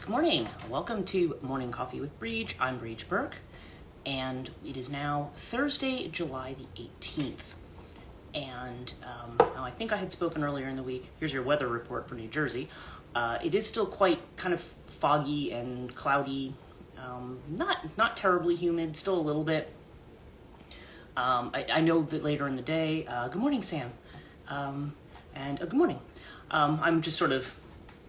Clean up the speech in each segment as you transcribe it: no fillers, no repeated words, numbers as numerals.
Good morning. Welcome to Morning Coffee with Brigid. I'm Brigid Burke, and it is now Thursday, July the 18th. And now I think I had spoken earlier in the week. Here's your weather report for New Jersey. It is still quite kind of foggy and cloudy. Not terribly humid, still a little bit. I know that later in the day, good morning, Sam, and good morning. I'm just sort of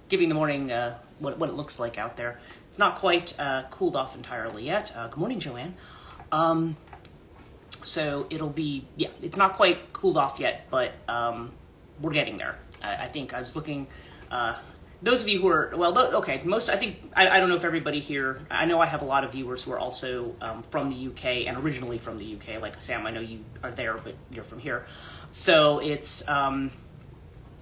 giving the morning what it looks like out there. It's not quite cooled off entirely yet. Good morning, Joanne. So it'll be, it's not quite cooled off yet, but we're getting there. I think I was looking, those of you who are, I don't know if everybody here, I know I have a lot of viewers who are also from the UK and originally from the UK, like Sam, I know you are there, but you're from here. So it's,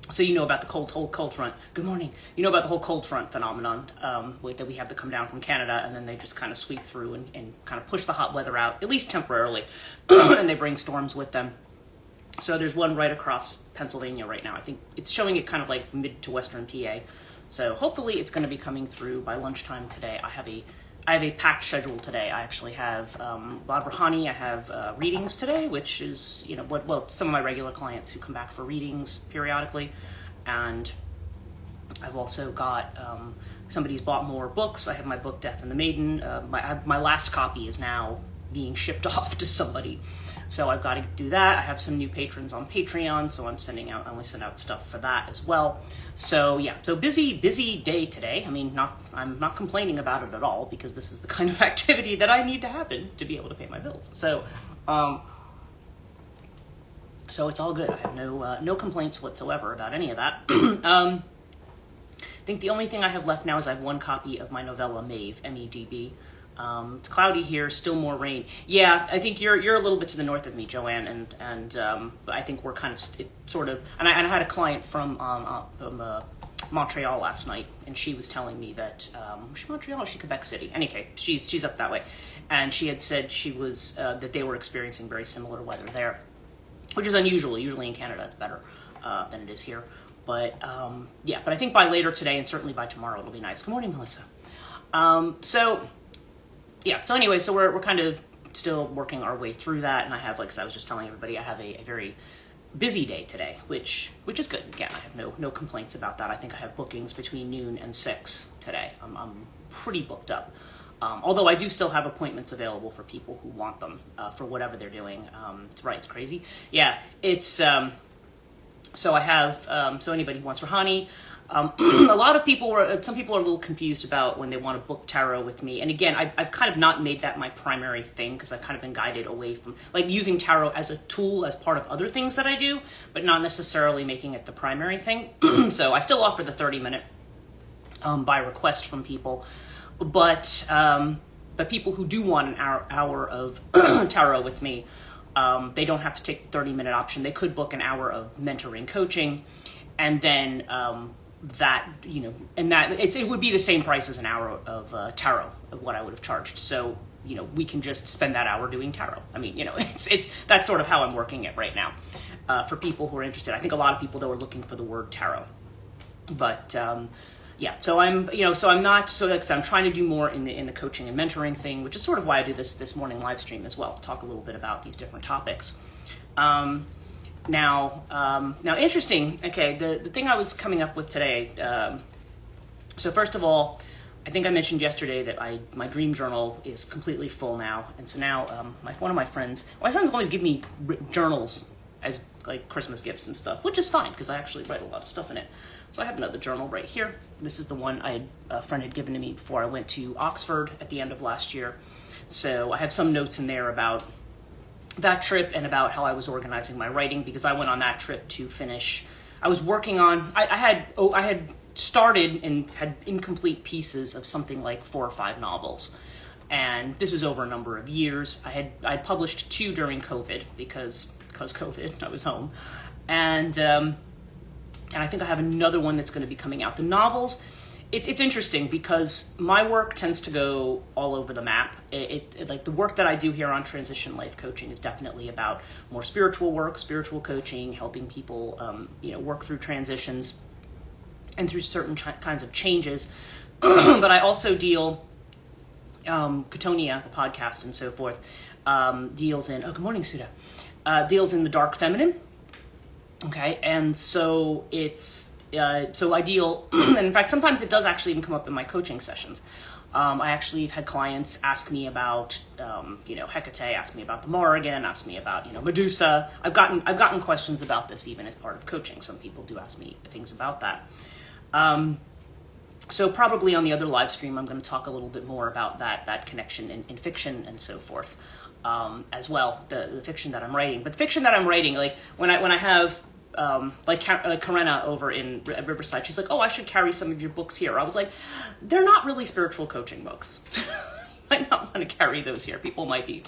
so you know about the cold front. Good morning. You know about the whole cold front phenomenon that we have to come down from Canada, and then they just kind of sweep through and kind of push the hot weather out, at least temporarily, and they bring storms with them. So there's one right across Pennsylvania right now. I think it's showing it kind of like mid to western PA. So hopefully it's going to be coming through by lunchtime today. I have a packed schedule today. I actually have Bob Rahani. I have readings today, which is, some of my regular clients who come back for readings periodically. And I've also got, somebody's bought more books. I have my book, Death and the Maiden. My last copy is now being shipped off to somebody. So I've got to do that. I have some new patrons on Patreon, so I only send out stuff for that as well. So so busy day today. I mean, I'm not complaining about it at all, because this is the kind of activity that I need to happen to be able to pay my bills. So, so it's all good. I have no complaints whatsoever about any of that. I think the only thing I have left now is I have one copy of my novella Maeve, M-E-D-B. It's cloudy here, still more rain. Yeah, I think you're a little bit to the north of me, Joanne, and I think we're kind of sort of. And I had a client from Montreal last night, and she was telling me that was she Montreal or she Quebec City? Anyway, she's up that way, and she had said she was that they were experiencing very similar weather there, which is unusual. Usually in Canada it's better than it is here, but but I think by later today and certainly by tomorrow it'll be nice. Good morning, Melissa. So anyway, so we're kind of still working our way through that, and I have, like I was just telling everybody, I have a very busy day today, which is good. Again, I have no complaints about that. I think I have bookings between noon and 6 today. I'm pretty booked up. Although I do still have appointments available for people who want them for whatever they're doing. It's crazy. Yeah, it's so I have so anybody who wants Rahani. A lot of people some people are a little confused about when they want to book tarot with me. And again, I've kind of not made that my primary thing, because I've kind of been guided away from using tarot as a tool, as part of other things that I do, but not necessarily making it the primary thing. So I still offer the 30-minute by request from people, but people who do want an hour of tarot with me, they don't have to take the 30-minute option. They could book an hour of mentoring coaching, and then it would be the same price as an hour of tarot, of what I would have charged. So, we can just spend that hour doing tarot. I mean, that's sort of how I'm working it right now. For people who are interested, I think a lot of people though are looking for the word tarot. But so I'm trying to do more in the coaching and mentoring thing, which is sort of why I do this morning live stream as well. Talk a little bit about these different topics. Now, interesting. Okay, the thing I was coming up with today. So first of all, I think I mentioned yesterday that my dream journal is completely full now, and so now one of my friends always give me journals as like Christmas gifts and stuff, which is fine because I actually write a lot of stuff in it. So I have another journal right here. This is the one a friend had given to me before I went to Oxford at the end of last year. So I have some notes in there about that trip and about how I was organizing my writing, because I went on that trip to finish. I was working on, I had started and had incomplete pieces of something like 4 or 5 novels. And this was over a number of years. I published 2 during COVID because COVID, I was home. And I think I have another one that's going to be coming out. The novels, it's interesting because my work tends to go all over the map. It like the work that I do here on Transition Life Coaching is definitely about more spiritual work, spiritual coaching, helping people, work through transitions and through certain kinds of changes. but I also deal, Katonia, the podcast and so forth, deals in, oh, good morning, Suda, deals in the dark feminine. Okay, and so it's, so I deal, and in fact, sometimes it does actually even come up in my coaching sessions. I actually have had clients ask me about, Hecate, ask me about the Morrigan, ask me about, Medusa. I've gotten questions about this even as part of coaching. Some people do ask me things about that. So probably on the other live stream, I'm going to talk a little bit more about that connection in fiction and so forth, as well, the fiction that I'm writing. But the fiction that I'm writing, like when I have, like Karenna over in Riverside, she's like, oh, I should carry some of your books here. I was like, they're not really spiritual coaching books. I might not want to carry those here. People might be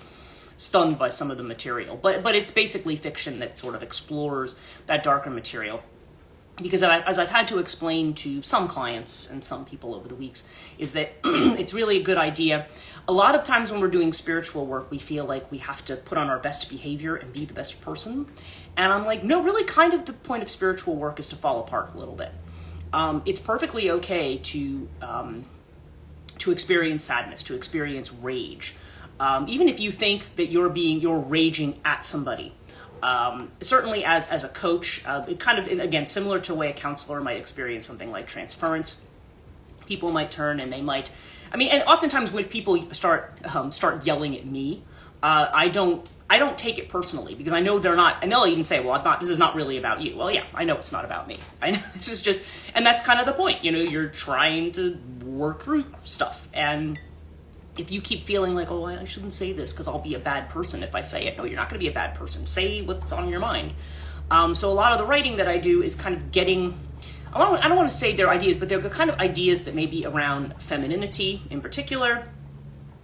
stunned by some of the material, but it's basically fiction that sort of explores that darker material. Because as I've had to explain to some clients and some people over the weeks, is that it's really a good idea. A lot of times when we're doing spiritual work, we feel like we have to put on our best behavior and be the best person. And I'm like, no, really kind of the point of spiritual work is to fall apart a little bit. It's perfectly okay to experience sadness, to experience rage. Even if you think that you're raging at somebody. Certainly as a coach, it kind of, again, similar to the way a counselor might experience something like transference. People might turn and they might, and oftentimes when people start yelling at me, I don't take it personally because I know they're not, and they'll even say, well, this is not really about you. Well, yeah, I know it's not about me. I know this is just, and that's kind of the point. You're trying to work through stuff. And if you keep feeling like, oh, I shouldn't say this because I'll be a bad person if I say it. No, you're not going to be a bad person. Say what's on your mind. So a lot of the writing that I do is kind of getting, I don't want to say they're ideas, but they're the kind of ideas that may be around femininity in particular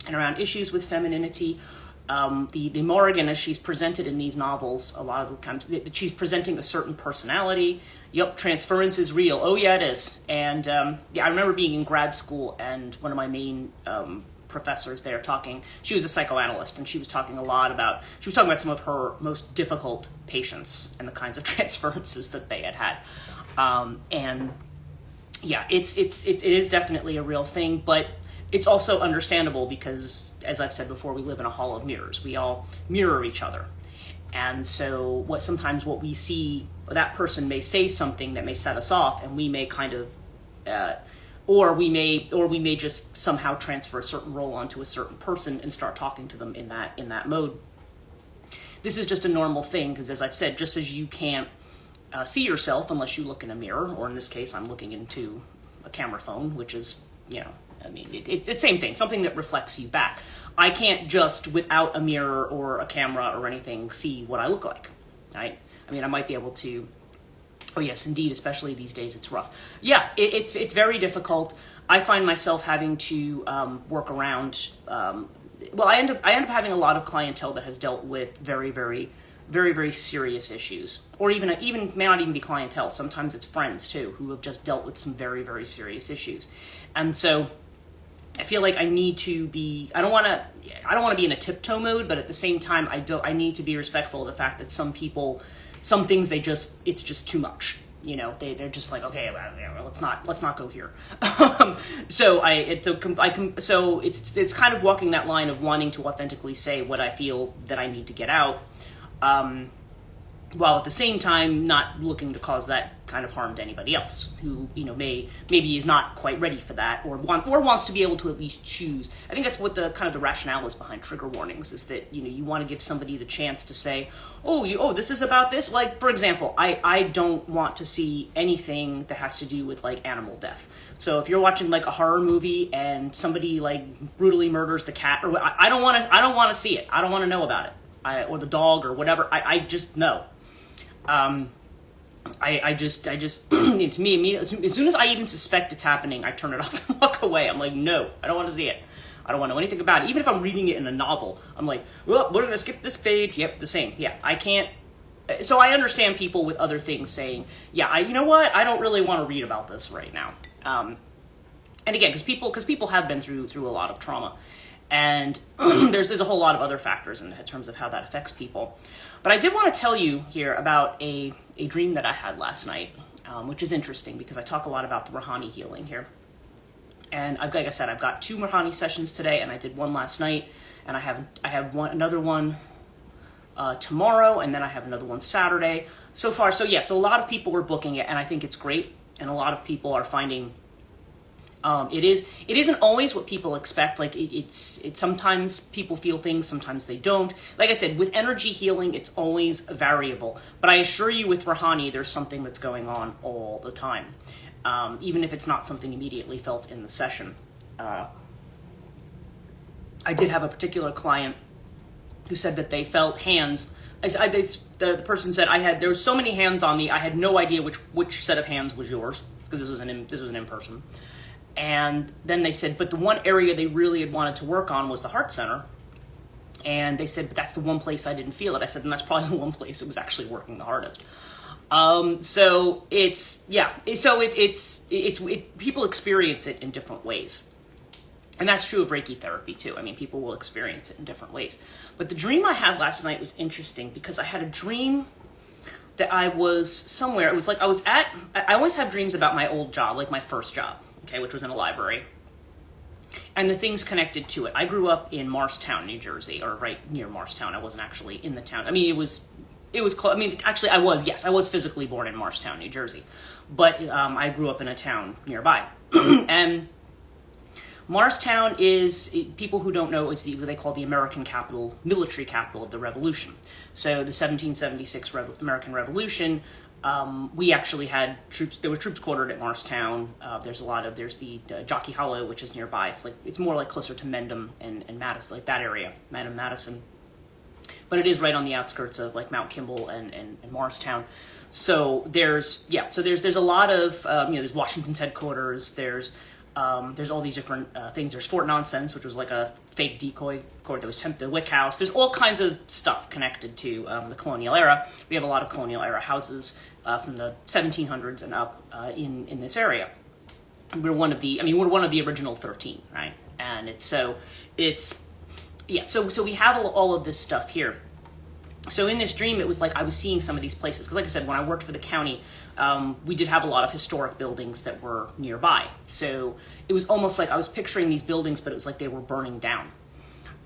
and around issues with femininity. The Morrigan, as she's presented in these novels, a lot of the times she's presenting a certain personality. Yep, transference is real. Oh, yeah, it is. And I remember being in grad school and one of my main professors there she was a psychoanalyst, and she was talking about some of her most difficult patients and the kinds of transferences that they had. And yeah, it is definitely a real thing, but it's also understandable because, as I've said before, we live in a hall of mirrors. We all mirror each other. And so sometimes what we see, that person may say something that may set us off, and we may kind of, or we may just somehow transfer a certain role onto a certain person and start talking to them in that mode. This is just a normal thing because, as I've said, just as you can't see yourself unless you look in a mirror, or in this case, I'm looking into a camera phone, which is, it's the same thing, something that reflects you back. I can't just, without a mirror or a camera or anything, see what I look like, right? I might be able to. Oh yes, indeed, especially these days, it's rough. Yeah, it's very difficult. I find myself having to work around. I end up having a lot of clientele that has dealt with very, very, very, very serious issues, or even may not even be clientele. Sometimes it's friends too who have just dealt with some very, very serious issues, and so I feel like I need to be. I don't want to be in a tiptoe mode, but at the same time, I need to be respectful of the fact that some people. Some things it's just too much. They're just like, okay, let's not go here. So it's kind of walking that line of wanting to authentically say what I feel that I need to get out, while at the same time not looking to cause that kind of harm to anybody else who maybe is not quite ready for that or wants to be able to at least choose. I think that's what the kind of the rationale is behind trigger warnings, is that you want to give somebody the chance to say, this is about this. Like, for example, I don't want to see anything that has to do with like animal death. So if you're watching like a horror movie and somebody like brutally murders the cat, or I don't want to see it. I don't want to know about it. Or the dog or whatever. I just know. I just to me, as soon as I even suspect it's happening, I turn it off and walk away. I'm like, no, I don't want to see it. I don't want to know anything about it. Even if I'm reading it in a novel, I'm like, well, we're going to skip this page. Yep, the same. Yeah, I can't. So I understand people with other things saying, yeah, you know what? I don't really want to read about this right now. And again, because people have been through a lot of trauma. And there's a whole lot of other factors in terms of how that affects people. But I did want to tell you here about a dream that I had last night, which is interesting because I talk a lot about the Rouhani healing here. And like I said, I've got 2 Mahani sessions today, and I did one last night, and I have another one tomorrow, and then I have another one Saturday. So far, so yeah, so a lot of people are booking it, and I think it's great, and a lot of people are finding it isn't always what people expect. Like it's sometimes people feel things, sometimes they don't. Like I said, with energy healing, it's always variable. But I assure you, with Rahani, there's something that's going on all the time, even if it's not something immediately felt in the session. I did have a particular client who said that they felt hands. The person said, there were so many hands on me, I had no idea which set of hands was yours, because this was an in-person. And then they said, but the one area they really had wanted to work on was the heart center. And they said, but that's the one place I didn't feel it. I said, and that's probably the one place it was actually working the hardest. So people experience it in different ways. And that's true of Reiki therapy too. I mean, people will experience it in different ways. But the dream I had last night was interesting, because I had a dream that I was somewhere. It was like I always have dreams about my old job, like my first job, okay, which was in a library, and the things connected to it. I grew up in Morristown, New Jersey, or right near Morristown. I wasn't actually in the town. I mean, it was close. I mean, actually, I was physically born in Morristown, New Jersey, but I grew up in a town nearby. And Morristown is, people who don't know, is what they call the American capital, military capital of the Revolution. So the 1776 American Revolution, we actually had troops. There were troops quartered at Morristown. There's the Jockey Hollow, which is nearby. It's more like closer to Mendham and Madison, like that area, Madison. But it is right on the outskirts of like Mount Kimball and Morristown. So there's a lot of there's Washington's headquarters. There's all these different things. There's Fort Nonsense, which was like a fake decoy court. There was the Wick House. There's all kinds of stuff connected to the colonial era. We have a lot of colonial era houses from the 1700s and up in this area. We're one of the original 13, right? And so we have all of this stuff here. So in this dream, it was like I was seeing some of these places. Because like I said, when I worked for the county, we did have a lot of historic buildings that were nearby. So it was almost like I was picturing these buildings, but it was like they were burning down.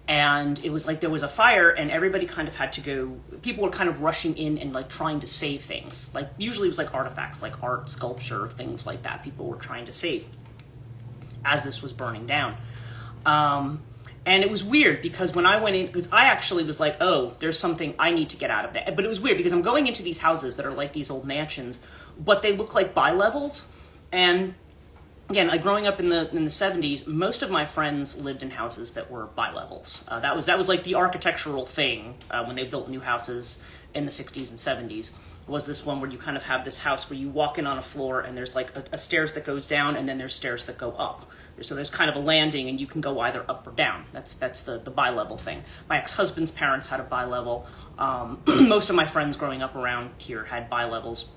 And it was like there was a fire, and everybody kind of had to go. People were kind of rushing in and like trying to save things. Like usually it was like artifacts, like art, sculpture, things like that. People were trying to save as this was burning down. And it was weird because when I went in, because I actually was like, oh, there's something I need to get out of that. But it was weird because I'm going into these houses that are like these old mansions, but they look like bi-levels. And again, like growing up in the 70s, most of my friends lived in houses that were bi-levels. That was like the architectural thing when they built new houses in the 60s and 70s. Was this one where you kind of have this house where you walk in on a floor and there's like a stairs that goes down, and then there's stairs that go up. So there's kind of a landing, and you can go either up or down. That's the bi-level thing. My ex-husband's parents had a bi-level. Most of my friends growing up around here had bi-levels.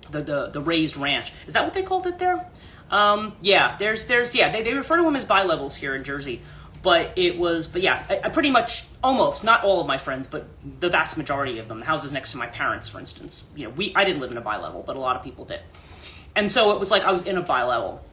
The raised ranch, is that what they called it there? They refer to them as bi-levels here in Jersey. But I pretty much, almost, not all of my friends, but the vast majority of them, the houses next to my parents, for instance, I didn't live in a bi-level, but a lot of people did. And so it was like I was in a bi-level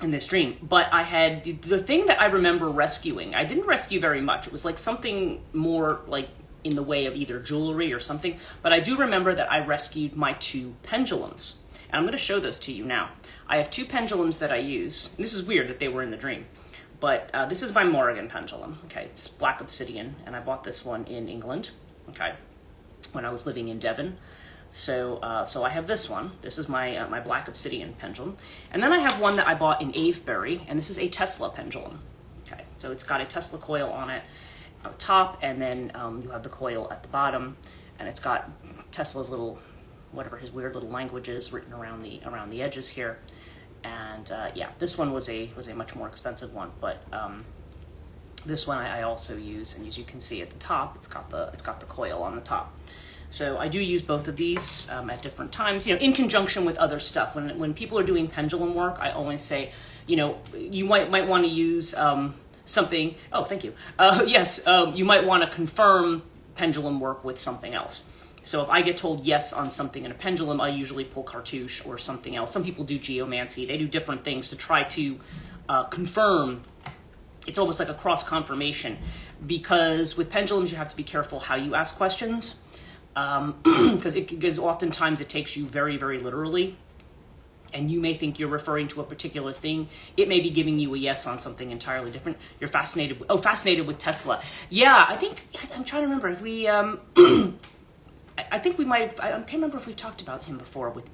in this dream. But I had, the thing that I remember rescuing, I didn't rescue very much. It was like something more like in the way of either jewelry or something. But I do remember that I rescued my 2 pendulums. And I'm going to show those to you now. I have 2 pendulums that I use. And this is weird that they were in the dream. But this is my Morrigan pendulum, okay? It's black obsidian, and I bought this one in England, okay, when I was living in Devon. So I have this one. This is my my black obsidian pendulum. And then I have one that I bought in Avebury, and this is a Tesla pendulum, okay? So it's got a Tesla coil on it at the top, and then you have the coil at the bottom, and it's got Tesla's little, whatever his weird little language is, written around the edges here. And this one was a much more expensive one, but this one I also use, and as you can see at the top, it's got the coil on the top. So I do use both of these at different times, in conjunction with other stuff. When people are doing pendulum work, I always say, you might want to use something. Oh, thank you. You might want to confirm pendulum work with something else. So if I get told yes on something in a pendulum, I usually pull cartouche or something else. Some people do geomancy. They do different things to try to confirm. It's almost like a cross confirmation, because with pendulums you have to be careful how you ask questions, because oftentimes it takes you very, very literally, and you may think you're referring to a particular thing. It may be giving you a yes on something entirely different. You're fascinated with Tesla. Yeah, I'm trying to remember if we I think we might have, I can't remember if we've talked about him before with,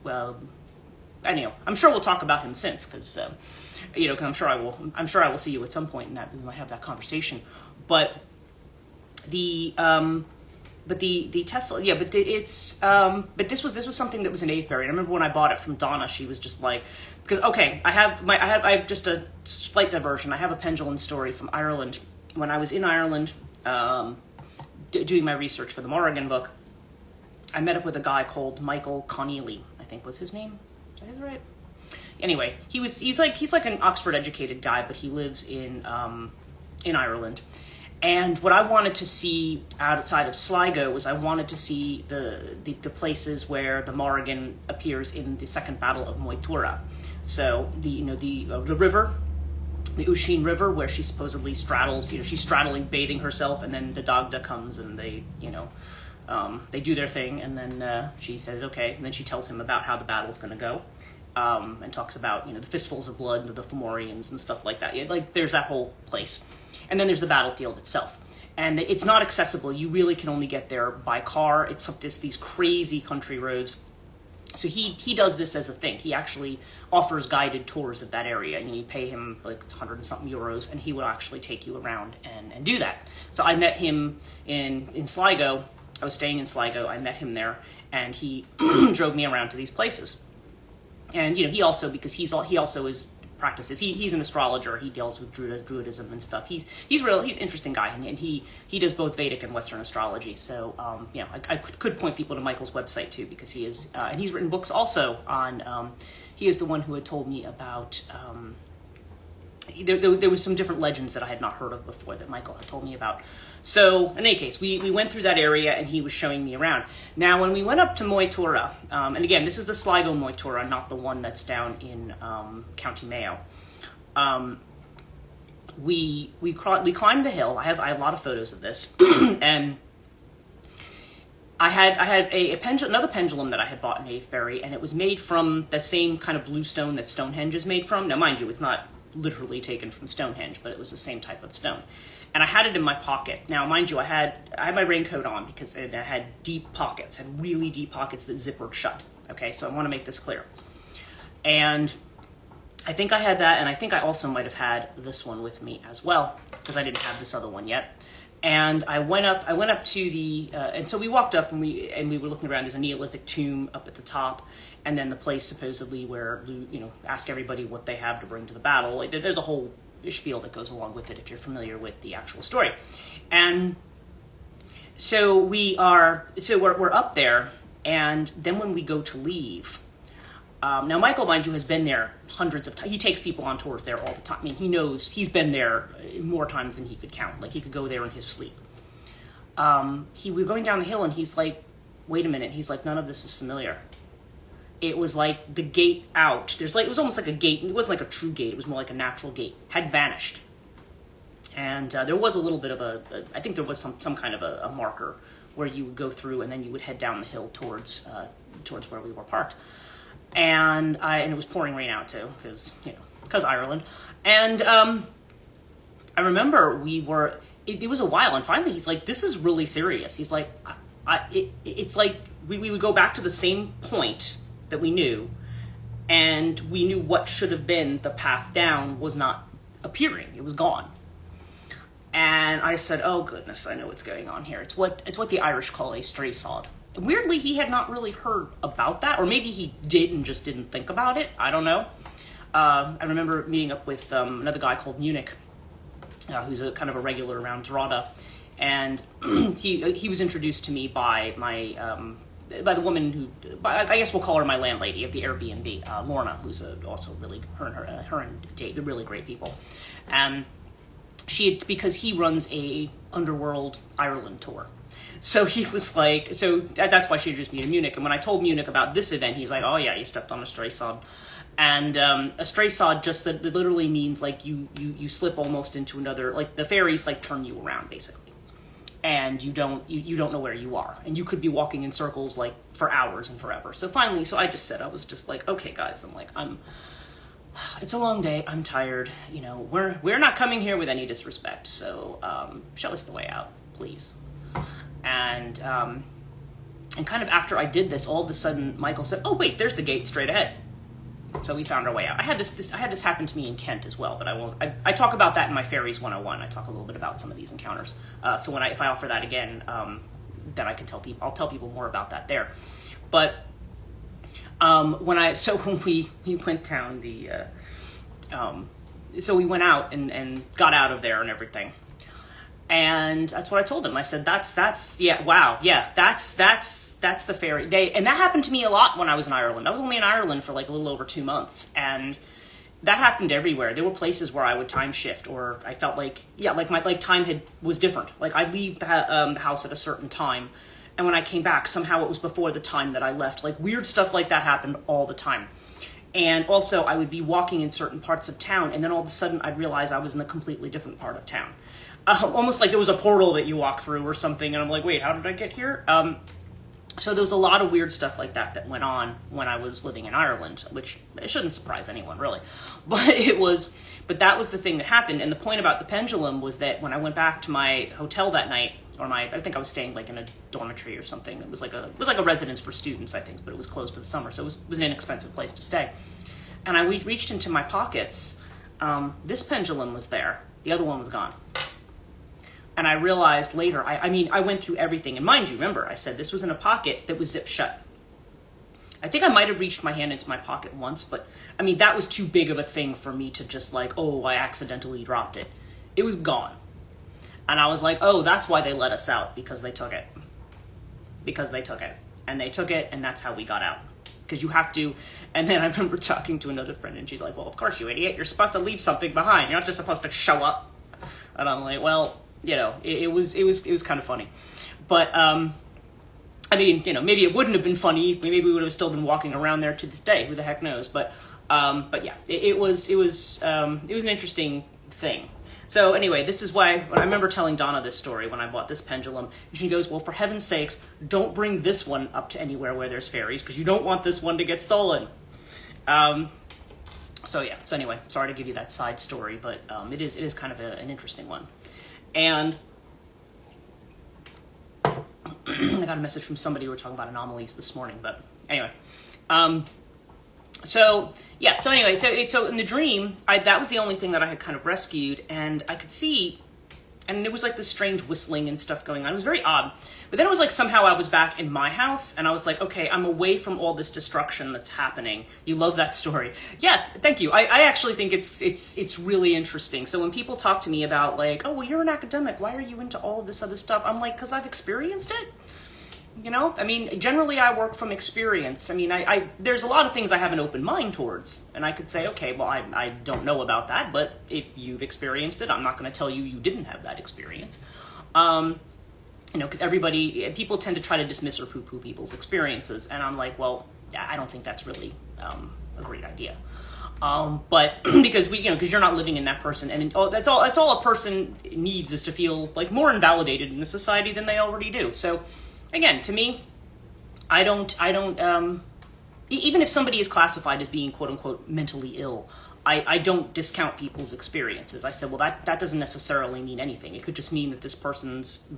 anyhow, I'm sure we'll talk about him since, because, cause I'm sure I will see you at some point and that we might have that conversation. But the Tesla, yeah, but but this was something that was an Avebury. I remember when I bought it from Donna, she was just like, because, okay, I have just a slight diversion. I have a pendulum story from Ireland. When I was in Ireland, doing my research for the Morrigan book, I met up with a guy called Michael Connelly, I think was his name. Did I get that right? Anyway, he's like an Oxford educated guy, but he lives in Ireland. And what I wanted to see outside of Sligo was I wanted to see the places where the Morrigan appears in the Second Battle of Moytura. So the river, the Usheen River, where she supposedly straddles. She's straddling, bathing herself, and then the Dagda comes and they do their thing, and then she says okay, and then she tells him about how the battle's going to go, and talks about the fistfuls of blood of the Fomorians and stuff like that. There's that whole place. And then there's the battlefield itself. And it's not accessible. You really can only get there by car. It's these crazy country roads. So he does this as a thing. He actually offers guided tours of that area. You pay him like 100 and something euros, and he will actually take you around and do that. So I met him in Sligo. I was staying in Sligo. I met him there, and he drove me around to these places. And he also, because he also is practices. He's an astrologer. He deals with Druidism and stuff. He's an interesting guy, and he does both Vedic and Western astrology. So I could point people to Michael's website too, because he is and he's written books also on. He is the one who had told me about. There was some different legends that I had not heard of before that Michael had told me about. So in any case, we went through that area and he was showing me around. Now when we went up to Moytura, and again this is the Sligo Moytura, not the one that's down in County Mayo. We climbed the hill. I have a lot of photos of this, and I had another pendulum that I had bought in Avebury, and it was made from the same kind of blue stone that Stonehenge is made from. Now mind you, it's not literally taken from Stonehenge, but it was the same type of stone. And I had it in my pocket. Now, mind you, I had my raincoat on because it had deep pockets, had really deep pockets that zippered shut. Okay, so I want to make this clear. And I think I had that, and I think I also might have had this one with me as well, because I didn't have this other one yet. And I went up to the, and so we walked up and we were looking around. There's a Neolithic tomb up at the top, and then the place supposedly where ask everybody what they have to bring to the battle. There's a whole spiel that goes along with it if you're familiar with the actual story. And so we're up there, and then when we go to leave, now Michael, mind you, has been there hundreds of times. He takes people on tours there all the time. I mean, he knows he's been there more times than he could count. Like he could go there in his sleep. We were going down the hill and he's like, wait a minute. He's like, none of this is familiar. It was like the gate out. It was almost like a gate. It wasn't like a true gate. It was more like a natural gate. Had vanished. And there was a little bit of I think there was some kind of a marker where you would go through and then you would head down the hill towards where we were parked. And it was pouring rain out too, because Ireland. And I remember it was a while, and finally he's like, this is really serious. He's like, it's like we would go back to the same point that we knew, and we knew what should have been the path down was not appearing. It was gone. And I said, oh goodness, I know what's going on here. It's what the Irish call a stray sod. Weirdly, he had not really heard about that, or maybe he did and just didn't think about it. I don't know. I remember meeting up with another guy called Munich, who's a kind of a regular around Drada, and he was introduced to me by by the woman who, I guess we'll call her my landlady of the Airbnb, Lorna, who's also really her and Dave, they're really great people, and because he runs a Underworld Ireland tour. So he was like, that's why she introduced me to Munich. And when I told Munich about this event, he's like, oh yeah, you stepped on a stray sod. And a stray sod just that it literally means like you slip almost into another, like the fairies like turn you around basically, and you don't know where you are, and you could be walking in circles like for hours and forever. So finally, I just said, I was just like, okay guys, I'm like, it's a long day, I'm tired, you know, we're not coming here with any disrespect, so show us the way out, please. And kind of after I did this, all of a sudden Michael said, oh wait, there's the gate straight ahead. So we found our way out. I had this happen to me in Kent as well, but I won't. I talk about that in my Fairies 101. I talk a little bit about some of these encounters. So if I offer that again, then I can tell people. I'll tell people more about that there. But when we went down so we went out and got out of there and everything. And that's what I told him. I said, that's the fairy. And that happened to me a lot when I was in Ireland. I was only in Ireland for like a little over 2 months. And that happened everywhere. There were places where I would time shift, or I felt like, my time was different. Like I'd leave the house at a certain time. And when I came back, somehow it was before the time that I left. Like weird stuff like that happened all the time. And also I would be walking in certain parts of town, and then all of a sudden I'd realize I was in a completely different part of town. Almost like there was a portal that you walk through or something, and I'm like, wait, how did I get here? So there was a lot of weird stuff like that went on when I was living in Ireland, which it shouldn't surprise anyone, really. But that was the thing that happened. And the point about the pendulum was that when I went back to my hotel that night, I think I was staying like in a dormitory or something. It was like a residence for students, I think, but it was closed for the summer, so it was an inexpensive place to stay. And I reached into my pockets. This pendulum was there. The other one was gone. And I realized later, I went through everything. And mind you, remember, I said this was in a pocket that was zipped shut. I think I might have reached my hand into my pocket once, but I mean, that was too big of a thing for me to just like, oh, I accidentally dropped it. It was gone. And I was like, oh, that's why they let us out, because they took it. And they took it, and that's how we got out. Because you have to. And then I remember talking to another friend, and she's like, well, of course, you idiot. You're supposed to leave something behind. You're not just supposed to show up. And I'm like, well, you know, it was kind of funny. But, I mean, you know, maybe it wouldn't have been funny. Maybe we would have still been walking around there to this day. Who the heck knows? But yeah, it was an interesting thing. So anyway, this is why, when I remember telling Donna this story when I bought this pendulum, she goes, well, for heaven's sakes, don't bring this one up to anywhere where there's fairies, because you don't want this one to get stolen. So yeah, so anyway, sorry to give you that side story, but it is kind of an interesting one. And I got a message from somebody who were talking about anomalies this morning, but anyway. So in the dream, that was the only thing that I had kind of rescued, and I could see, and there was like this strange whistling and stuff going on. It was very odd. But then it was like somehow I was back in my house, and I was like, okay, I'm away from all this destruction that's happening. You love that story. Yeah, thank you. I actually think it's really interesting. So when people talk to me about like, oh, well, you're an academic, why are you into all of this other stuff? I'm like, because I've experienced it. You know, I mean, generally I work from experience. I mean, there's a lot of things I have an open mind towards, and I could say, okay, well, I don't know about that, but if you've experienced it, I'm not going to tell you didn't have that experience. You know, because people tend to try to dismiss or poo-poo people's experiences, and I'm like, well, I don't think that's really a great idea. But because because you're not living in that person, and that's all a person needs is to feel like more invalidated in the society than they already do. So. Again, to me, I don't, even if somebody is classified as being quote unquote mentally ill, I don't discount people's experiences. I said, well, that doesn't necessarily mean anything. It could just mean that this person's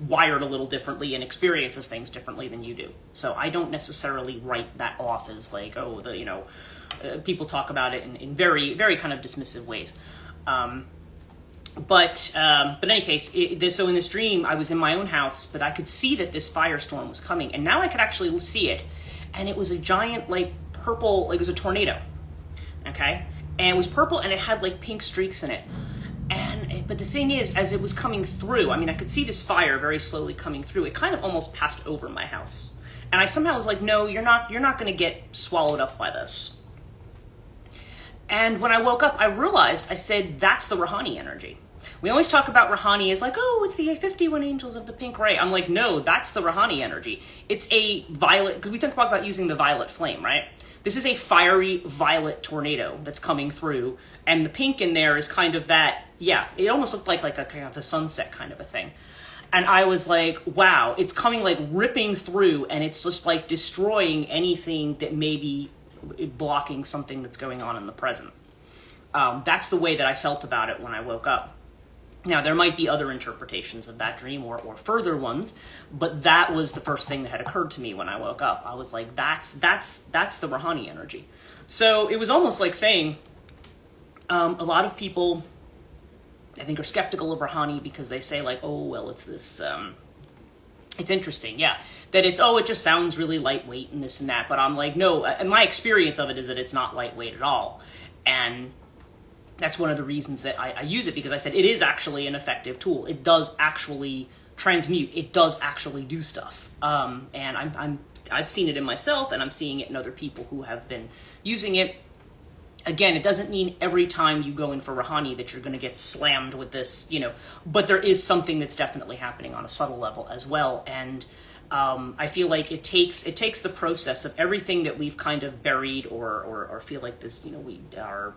wired a little differently and experiences things differently than you do. So I don't necessarily write that off as like, oh, people talk about it in very, very kind of dismissive ways. But in any case, so in this dream, I was in my own house, but I could see that this firestorm was coming, and now I could actually see it, and it was a giant, like, purple, like it was a tornado, okay? And it was purple, and it had, like, pink streaks in it. But the thing is, as it was coming through, I mean, I could see this fire very slowly coming through. It kind of almost passed over my house. And I somehow was like, no, you're not going to get swallowed up by this. And when I woke up, I realized, I said, that's the Rahani energy. We always talk about Rahani as like, oh, it's the 51 angels of the pink ray. I'm like, no, that's the Rahani energy. It's a violet, because we think about using the violet flame, right? this is a fiery violet tornado that's coming through, and the pink in there is kind of that, yeah, it almost looked like a kind of the sunset kind of a thing. And I was like, wow, it's coming like ripping through, and it's just like destroying anything that may be blocking something that's going on in the present. That's the way that I felt about it when I woke up. Now, there might be other interpretations of that dream or further ones, but that was the first thing that had occurred to me when I woke up. I was like, that's the Rouhani energy. So it was almost like saying, a lot of people, I think, are skeptical of Rouhani because they say like, oh, well, it's this, it's interesting, yeah, that it's, oh, it just sounds really lightweight and this and that. But I'm like, no, and my experience of it is that it's not lightweight at all. And that's one of the reasons that I use it, because I said it is actually an effective tool. It does actually transmute. It does actually do stuff. And I've seen it in myself, and I'm seeing it in other people who have been using it. Again, it doesn't mean every time you go in for Rouhani that you're going to get slammed with this, but there is something that's definitely happening on a subtle level as well. And I feel like it takes the process of everything that we've kind of buried or feel like this, we are,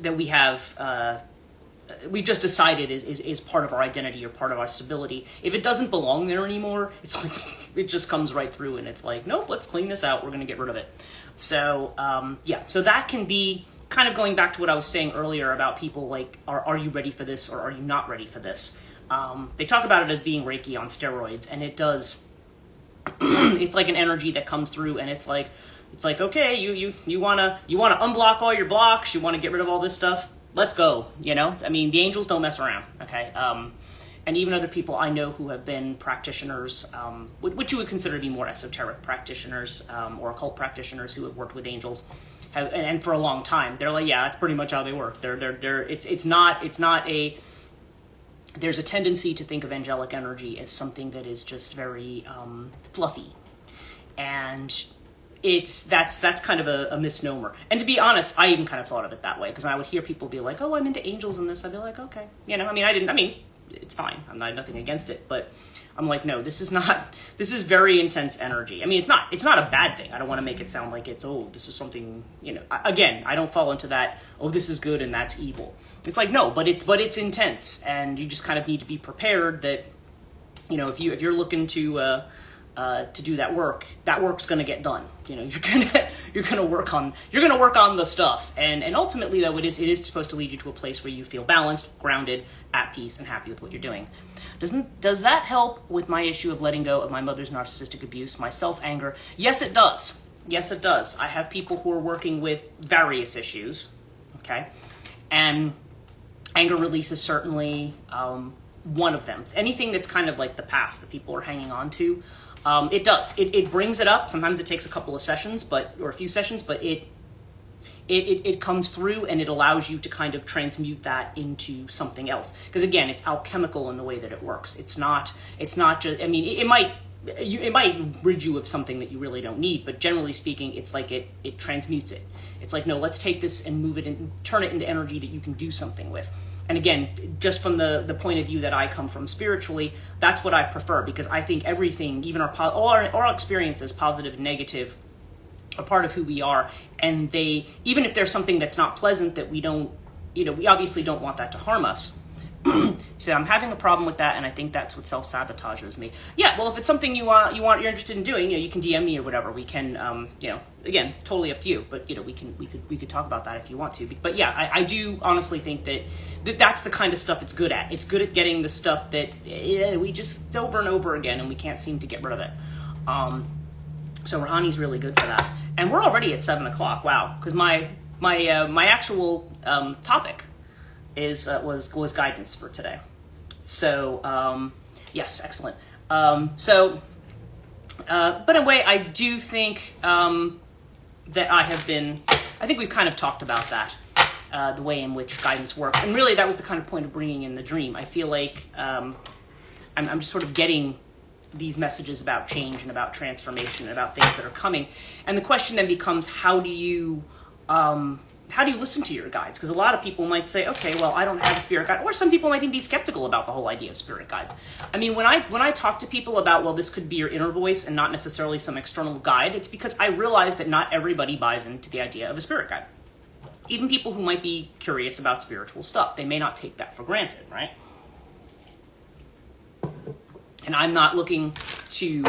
that we have, we've just decided is part of our identity or part of our stability. If it doesn't belong there anymore, it's like, it just comes right through and it's like, nope, let's clean this out. We're going to get rid of it. So, so that can be kind of going back to what I was saying earlier about people like, are you ready for this or are you not ready for this? They talk about it as being Reiki on steroids, and it does, it's like an energy that comes through, and it's like, okay, you want to unblock all your blocks, you want to get rid of all this stuff, let's go, I mean, the angels don't mess around, okay? And even other people I know who have been practitioners, which you would consider to be more esoteric practitioners, or occult practitioners who have worked with angels, and for a long time, they're like, yeah, that's pretty much how they work. It's not a, there's a tendency to think of angelic energy as something that is just very fluffy, and that's kind of a misnomer. And to be honest, I even kind of thought of it that way, because I would hear people be like, oh, I'm into angels and this. I'd be like, okay. It's fine. I'm not nothing against it, but I'm like, no, this is very intense energy. I mean, it's not a bad thing. I don't want to make it sound like it's, oh, this is something, again, I don't fall into that, oh, this is good and that's evil. It's like, no, but it's intense, and you just kind of need to be prepared that, if you're looking to do that work's going to get done. You're going to work on the stuff. And ultimately though, it is supposed to lead you to a place where you feel balanced, grounded, at peace, and happy with what you're doing. Does that help with my issue of letting go of my mother's narcissistic abuse, my self-anger? Yes, it does. Yes, it does. I have people who are working with various issues, okay? And anger release is certainly one of them. Anything that's kind of like the past that people are hanging on to, it does. It brings it up. Sometimes it takes a couple of sessions, or a few sessions, but it comes through, and it allows you to kind of transmute that into something else. Because again, it's alchemical in the way that it works. It's not just, I mean, it might rid you of something that you really don't need, but generally speaking, it's like it transmutes it. It's like, no, let's take this and move it and turn it into energy that you can do something with. And again, just from the point of view that I come from spiritually, that's what I prefer, because I think everything, even all our experiences, positive and negative, are part of who we are. And even if there's something that's not pleasant that we don't, we obviously don't want that to harm us. So I'm having a problem with that, and I think that's what self-sabotages me. Yeah, well, if it's something you're interested in doing, you can DM me or whatever. We can, again, totally up to you. But we could talk about that if you want to. But yeah, I do honestly think that's the kind of stuff it's good at. It's good at getting the stuff that we just over and over again, and we can't seem to get rid of it. So Rouhani's really good for that. And we're already at 7:00. Wow, because my actual topic was guidance for today. So yes, excellent. But anyway, I do think that I think we've kind of talked about that, the way in which guidance works, and really that was the kind of point of bringing in the dream. I feel like I'm just sort of getting these messages about change and about transformation and about things that are coming, and the question then becomes, how do you how do you listen to your guides? Because a lot of people might say, okay, well, I don't have a spirit guide, or some people might even be skeptical about the whole idea of spirit guides. I mean, when I talk to people about, well, this could be your inner voice and not necessarily some external guide, it's because I realize that not everybody buys into the idea of a spirit guide. Even people who might be curious about spiritual stuff, they may not take that for granted, right? And I'm not looking to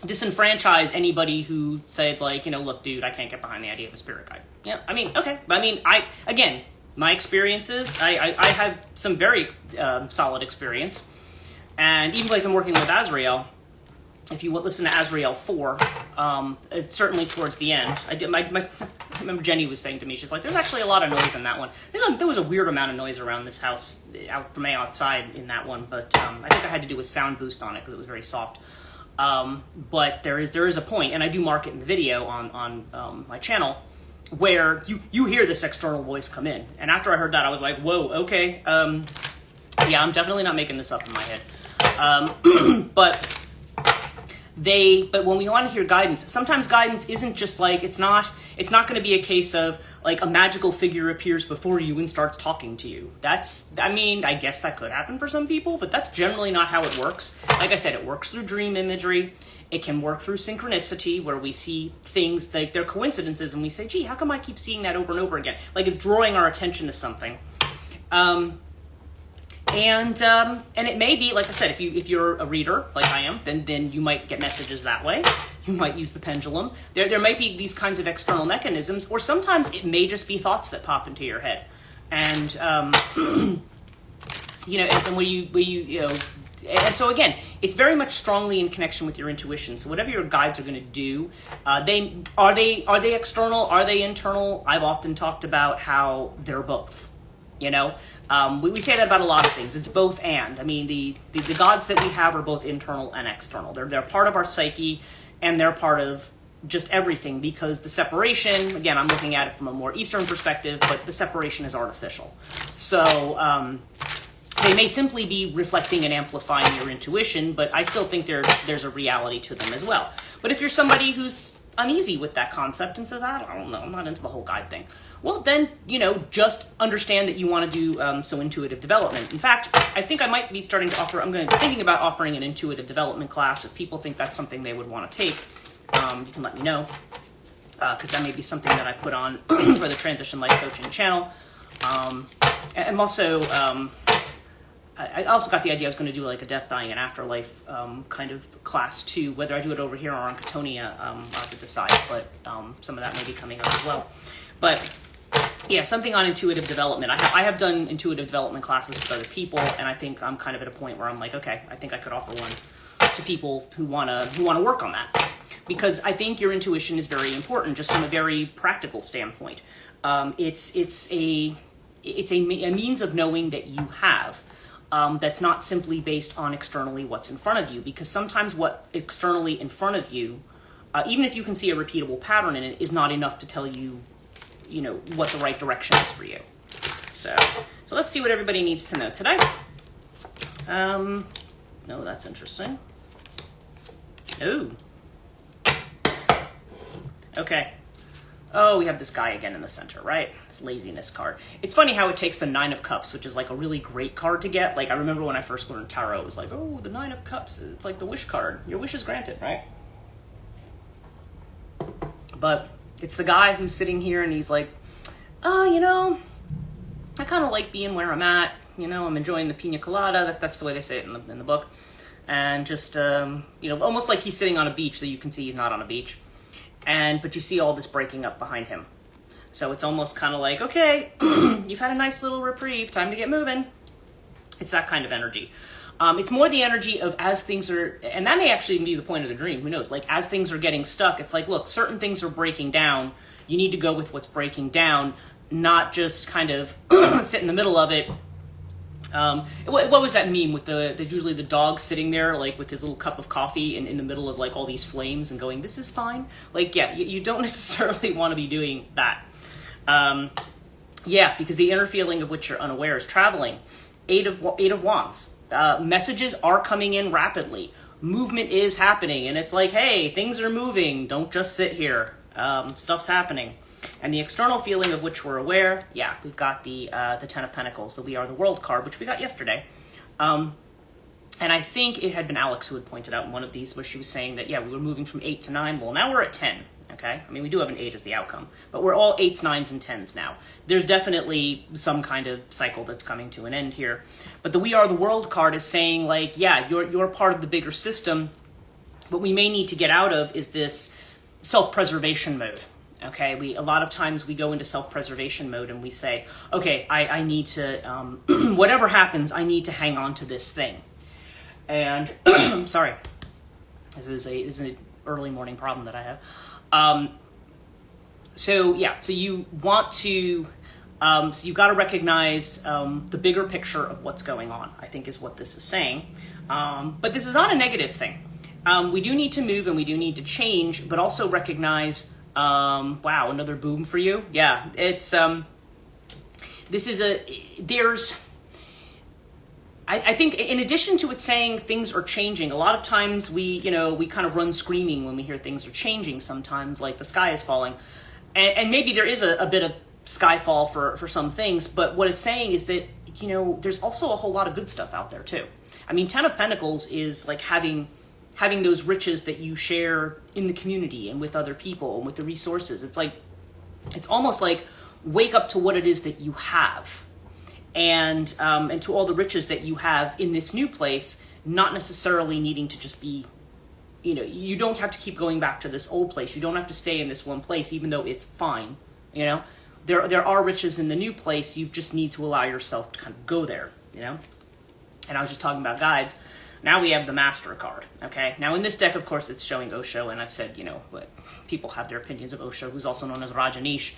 disenfranchise anybody who said, like, you know, look, dude, I can't get behind the idea of a spirit guide. Yeah, I mean, okay. But I mean, again, my experiences, I have some very solid experience. And even like I'm working with Azrael, if you listen to Azrael 4, it's certainly towards the end. I remember Jenny was saying to me, she's like, there's actually a lot of noise in that one. There was a weird amount of noise around this house, out from outside in that one, but I think I had to do a sound boost on it because it was very soft. But there is a point, and I do mark it in the video on my channel, where you hear this external voice come in. And after I heard that, I was like, whoa, okay, yeah, I'm definitely not making this up in my head. But when we want to hear guidance, sometimes guidance isn't just like, it's not going to be a case of like a magical figure appears before you and starts talking to you. I mean, I guess that could happen for some people, but that's generally not how it works. Like I said, it works through dream imagery. It can work through synchronicity, where we see things like they're coincidences and we say, gee, how come I keep seeing that over and over again? Like it's drawing our attention to something. And it may be, like I said, if you're a reader like I am, then you might get messages that way. You might use the pendulum. There might be these kinds of external mechanisms, or sometimes it may just be thoughts that pop into your head. And you know, and when you know, and so again, it's very much strongly in connection with your intuition. So whatever your guides are going to do, are they external? Are they internal? I've often talked about how they're both. You know, we say that about a lot of things. It's both and. I mean, the gods that we have are both internal and external. They're part of our psyche, and they're part of just everything, because the separation, again, I'm looking at it from a more Eastern perspective, but the separation is artificial. So they may simply be reflecting and amplifying your intuition, but I still think there's a reality to them as well. But if you're somebody who's uneasy with that concept and says, I don't know, I'm not into the whole guide thing, well, then, you know, just understand that you want to do some intuitive development. In fact, I think I might be starting to offer, thinking about offering an intuitive development class. If people think that's something they would want to take, you can let me know, because that may be something that I put on for the Transition Life Coaching channel. And also, I also got the idea I was going to do like a death, dying, and afterlife kind of class too. Whether I do it over here or on Katonia, I'll have to decide, but some of that may be coming up as well. But yeah, something on intuitive development. I have done intuitive development classes with other people, and I think I'm kind of at a point where I'm like, okay, I think I could offer one to people who wanna work on that, because I think your intuition is very important, just from a very practical standpoint. It's a means of knowing that you have. That's not simply based on externally what's in front of you, because sometimes what externally in front of you, even if you can see a repeatable pattern in it, is not enough to tell you, you know, what the right direction is for you. So let's see what everybody needs to know today. No, that's interesting. Ooh. Okay. Oh, we have this guy again in the center, right? This laziness card. It's funny how it takes the 9 of Cups, which is like a really great card to get. Like, I remember when I first learned tarot, it was like, oh, the 9 of Cups. It's like the wish card. Your wish is granted, right? But it's the guy who's sitting here and he's like, oh, you know, I kind of like being where I'm at. You know, I'm enjoying the pina colada. That's the way they say it in the book. And just, you know, almost like he's sitting on a beach, though you can see he's not on a beach. But you see all this breaking up behind him. So it's almost kind of like, okay, you've had a nice little reprieve, time to get moving. It's that kind of energy. It's more the energy of as things are, and that may actually be the point of the dream, who knows, like as things are getting stuck, it's like, look, certain things are breaking down, you need to go with what's breaking down, not just kind of sit in the middle of it. What was that meme with usually the dog sitting there like with his little cup of coffee in the middle of like all these flames and going, this is fine? Like, yeah, you don't necessarily want to be doing that. Yeah, because the inner feeling of which you're unaware is traveling. Eight of Wands. Messages are coming in rapidly. Movement is happening, and it's like, hey, things are moving. Don't just sit here. Stuff's happening. And the external feeling of which we're aware, yeah, we've got the Ten of Pentacles, the We Are the World card, which we got yesterday. And I think it had been Alex who had pointed out in one of these where she was saying that, yeah, we were moving from 8 to 9. Well, now we're at 10, okay? I mean, we do have an 8 as the outcome, but we're all 8s, 9s, and 10s now. There's definitely some kind of cycle that's coming to an end here. But the We Are the World card is saying, like, yeah, you're part of the bigger system. What we may need to get out of is this self-preservation mode. Okay, a lot of times we go into self-preservation mode and we say, okay, I need to, whatever happens, I need to hang on to this thing. And, sorry, this is an early morning problem that I have. So you want to, so you've got to recognize the bigger picture of what's going on, I think is what this is saying. But this is not a negative thing. We do need to move and we do need to change, but also recognize, wow, another boom for you. Yeah, it's, I think in addition to it saying things are changing, a lot of times we kind of run screaming when we hear things are changing sometimes, like the sky is falling. And maybe there is a bit of skyfall for some things, but what it's saying is that, there's also a whole lot of good stuff out there too. I mean, Ten of Pentacles is like having those riches that you share in the community and with other people and with the resources. It's almost like wake up to what it is that you have. And to all the riches that you have in this new place, not necessarily needing to just be, you don't have to keep going back to this old place. You don't have to stay in this one place, even though it's fine. There are riches in the new place. You just need to allow yourself to kind of go there, And I was just talking about guides. Now we have the Master card, okay? Now in this deck, of course, it's showing Osho, and I've said, but people have their opinions of Osho, who's also known as Rajneesh.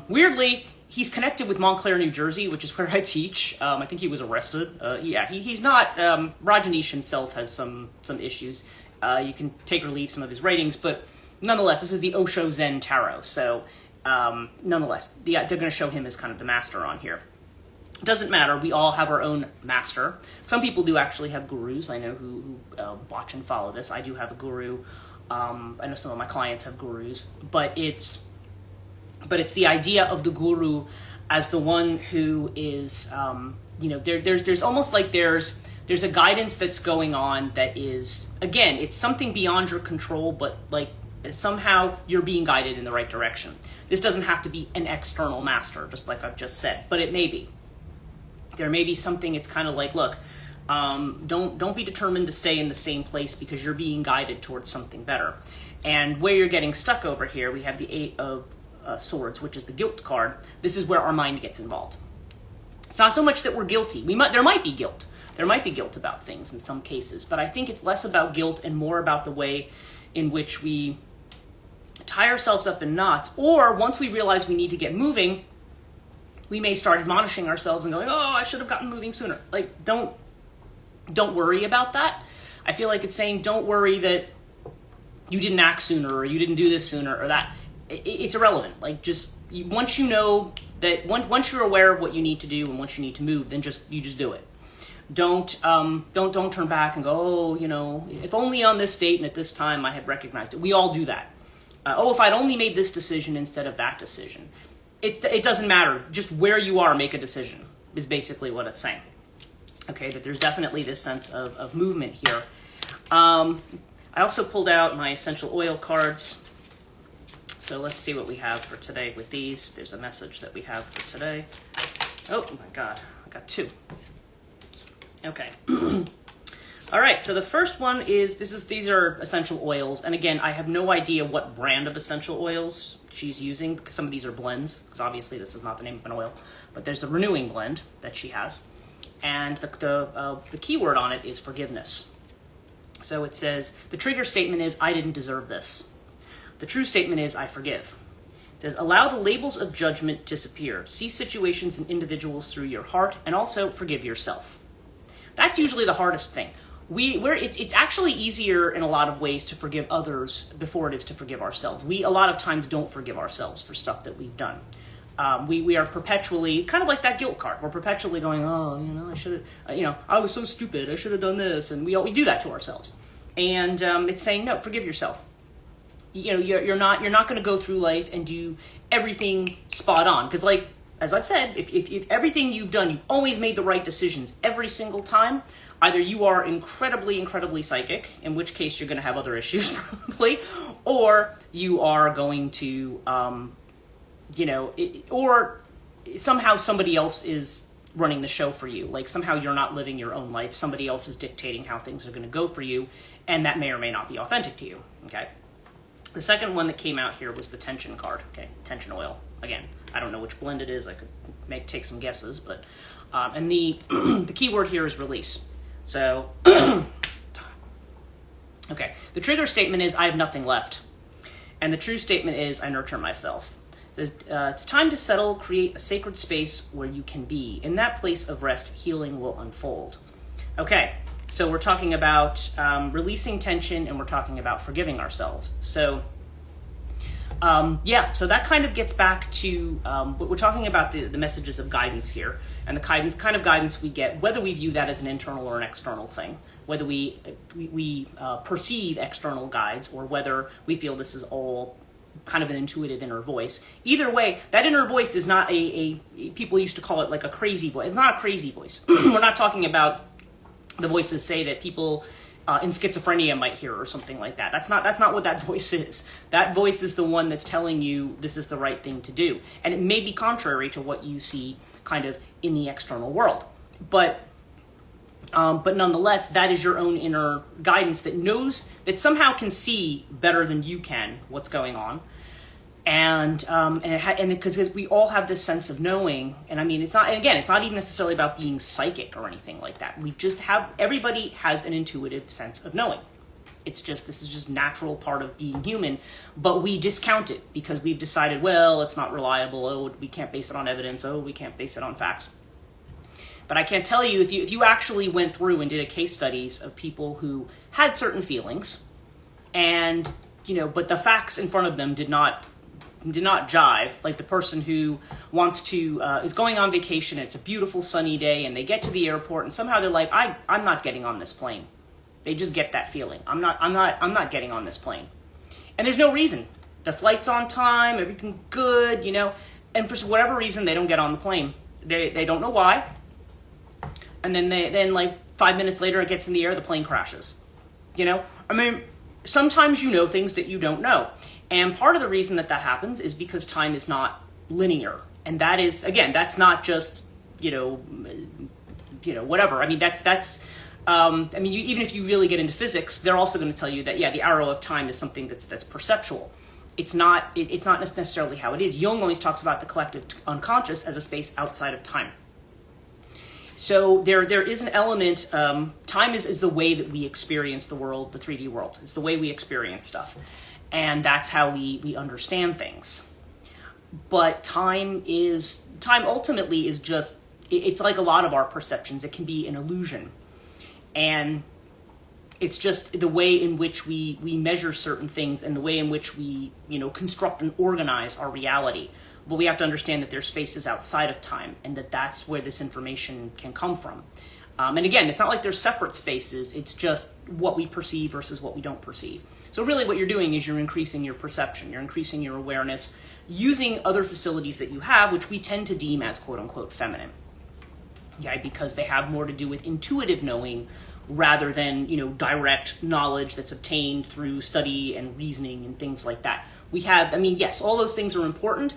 Weirdly, he's connected with Montclair, New Jersey, which is where I teach. I think he was arrested. He's not, Rajneesh himself has some issues. You can take or leave some of his writings, but nonetheless, this is the Osho Zen Tarot. So, nonetheless, they're going to show him as kind of the master on here. Doesn't matter. We all have our own master. Some people do actually have gurus. I know who watch and follow this. I do have a guru. I know some of my clients have gurus, but it's the idea of the guru as the one who is, there's almost like there's a guidance that's going on that is, again, it's something beyond your control, but like somehow you're being guided in the right direction. This doesn't have to be an external master, just like I've just said, but it may be. There may be something, it's kind of like, look, don't be determined to stay in the same place because you're being guided towards something better. And where you're getting stuck over here, we have the Eight of Swords, which is the guilt card. This is where our mind gets involved. It's not so much that we're guilty. There might be guilt. There might be guilt about things in some cases, but I think it's less about guilt and more about the way in which we tie ourselves up in knots, or once we realize we need to get moving, we may start admonishing ourselves and going, oh, I should have gotten moving sooner. Like, don't worry about that. I feel like it's saying don't worry that you didn't act sooner or you didn't do this sooner or that. It's irrelevant. Like, just once you know that, once you're aware of what you need to do and once you need to move, then you just do it. Don't turn back and go, oh, if only on this date and at this time I had recognized it. We all do that. If I'd only made this decision instead of that decision. It doesn't matter. Just where you are, make a decision is basically what it's saying. Okay, but there's definitely this sense of movement here. I also pulled out my essential oil cards. So let's see what we have for today with these. There's a message that we have for today. Oh my God, I got two. Okay. All right, so the first one is, these are essential oils. And again, I have no idea what brand of essential oils she's using because some of these are blends, because obviously this is not the name of an oil, but there's the renewing blend that she has. And the keyword on it is forgiveness. So it says, the trigger statement is, I didn't deserve this. The true statement is, I forgive. It says, allow the labels of judgment disappear. See situations and individuals through your heart, and also forgive yourself. That's usually the hardest thing. It's actually easier in a lot of ways to forgive others before it is to forgive ourselves. We a lot of times don't forgive ourselves for stuff that we've done. We are perpetually, kind of like that guilt card. We're perpetually going, I should have, I was so stupid. I should have done this. And we do that to ourselves. And it's saying, no, forgive yourself. you're not going to go through life and do everything spot on, because like as I've said, if everything you've done, you've always made the right decisions every single time, either you are incredibly psychic, in which case you're going to have other issues probably, or you are going to or somehow somebody else is running the show for you. Like somehow you're not living your own life. Somebody else is dictating how things are going to go for you, and that may or may not be authentic to you. Okay. The second one that came out here was the tension card. Okay, tension oil. Again, I don't know which blend it is. I could take some guesses, but and the the key word here is release. So, okay, the trigger statement is I have nothing left, and the true statement is I nurture myself. It says it's time to settle, create a sacred space where you can be. In that place of rest, healing will unfold. Okay. So we're talking about releasing tension, and we're talking about forgiving ourselves. So, so that kind of gets back to what we're talking about, the messages of guidance here, and the kind of guidance we get, whether we view that as an internal or an external thing, whether we perceive external guides, or whether we feel this is all kind of an intuitive inner voice. Either way, that inner voice is not a people used to call it like a crazy voice. It's not a crazy voice. We're not talking about the voices say that people in schizophrenia might hear, or something like that. That's not what that voice is. That voice is the one that's telling you this is the right thing to do. And it may be contrary to what you see kind of in the external world. But nonetheless, that is your own inner guidance that knows, that somehow can see better than you can what's going on. And because we all have this sense of knowing, and I mean, it's not even necessarily about being psychic or anything like that. Everybody has an intuitive sense of knowing. This is just natural part of being human, but we discount it because we've decided, well, it's not reliable. Oh, we can't base it on evidence. Oh, we can't base it on facts. But I can't tell you, if you actually went through and did a case studies of people who had certain feelings, and but the facts in front of them did not jive. Like the person who wants to is going on vacation, it's a beautiful sunny day, and they get to the airport, and somehow they're like, I'm not getting on this plane. They just get that feeling. I'm not getting on this plane. And there's no reason. The flight's on time, everything's good, and for whatever reason they don't get on the plane. They don't know why. And then like 5 minutes later it gets in the air, the plane crashes. I mean, sometimes things that you don't know. And part of the reason that happens is because time is not linear. And that is, again, that's not just, whatever. I mean, even if you really get into physics, they're also going to tell you that, the arrow of time is something that's perceptual. It's not necessarily how it is. Jung always talks about the collective unconscious as a space outside of time. So there is an element, time is the way that we experience the world, the 3D world. It's the way we experience stuff. And that's how we understand things. But time ultimately is just, it's like a lot of our perceptions. It can be an illusion. And it's just the way in which we measure certain things, and the way in which we, construct and organize our reality. But we have to understand that there's spaces outside of time, and that's where this information can come from. And again, it's not like there's separate spaces. It's just what we perceive versus what we don't perceive. So really what you're doing is you're increasing your perception. You're increasing your awareness using other facilities that you have, which we tend to deem as quote unquote feminine. Okay, because they have more to do with intuitive knowing rather than, direct knowledge that's obtained through study and reasoning and things like that. Yes, all those things are important,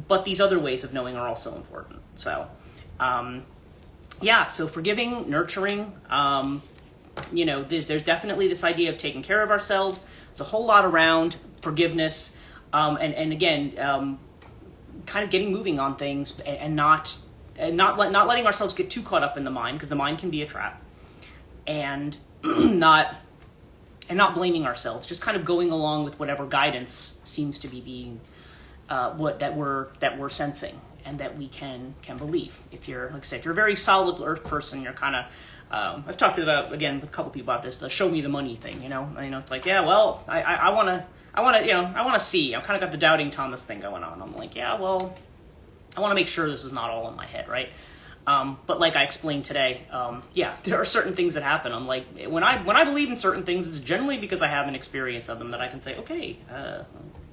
but these other ways of knowing are also important. So, so forgiving, nurturing, there's definitely this idea of taking care of ourselves. There's a whole lot around forgiveness, and again, kind of getting moving on things, and not letting ourselves get too caught up in the mind, because the mind can be a trap, and not blaming ourselves. Just kind of going along with whatever guidance seems to be being that we're sensing, and that we can believe. If you're, like I said, if you're a very solid earth person, you're kind of I've talked about, again, with a couple people about this, the show me the money thing, it's like, I want to see. I've kind of got the doubting Thomas thing going on. I'm like, I want to make sure this is not all in my head, right? But like I explained today, yeah, there are certain things that happen. I'm like, when I believe in certain things, it's generally because I have an experience of them that I can say, okay,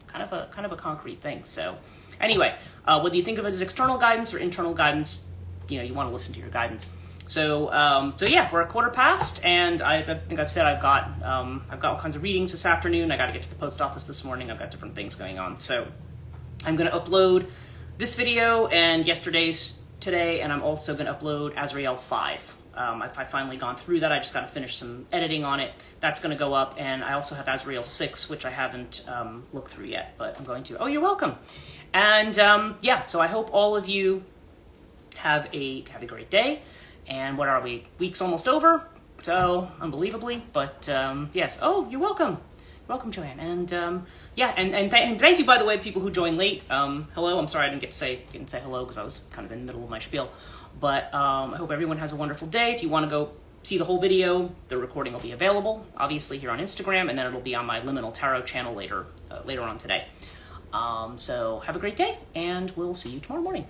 kind of a concrete thing. So anyway, whether you think of it as external guidance or internal guidance, you want to listen to your guidance. So yeah, we're a quarter past, and I think I've said I've got all kinds of readings this afternoon. I got to get to the post office this morning. I've got different things going on. So I'm going to upload this video and yesterday's today, and I'm also going to upload Azrael 5. I've finally gone through that. I just got to finish some editing on it. That's going to go up, and I also have Azrael 6, which I haven't looked through yet, but I'm going to. Oh, you're welcome. And yeah, so I hope all of you have a great day. And what are we? Week's almost over, so unbelievably. But yes. Oh, you're welcome. You're welcome, Joanne. And yeah, and thank you, by the way, to people who joined late. Hello. I'm sorry I didn't say hello because I was kind of in the middle of my spiel. But I hope everyone has a wonderful day. If you want to go see the whole video, the recording will be available, obviously, here on Instagram, and then it'll be on my Liminal Tarot channel later on today. So have a great day, and we'll see you tomorrow morning.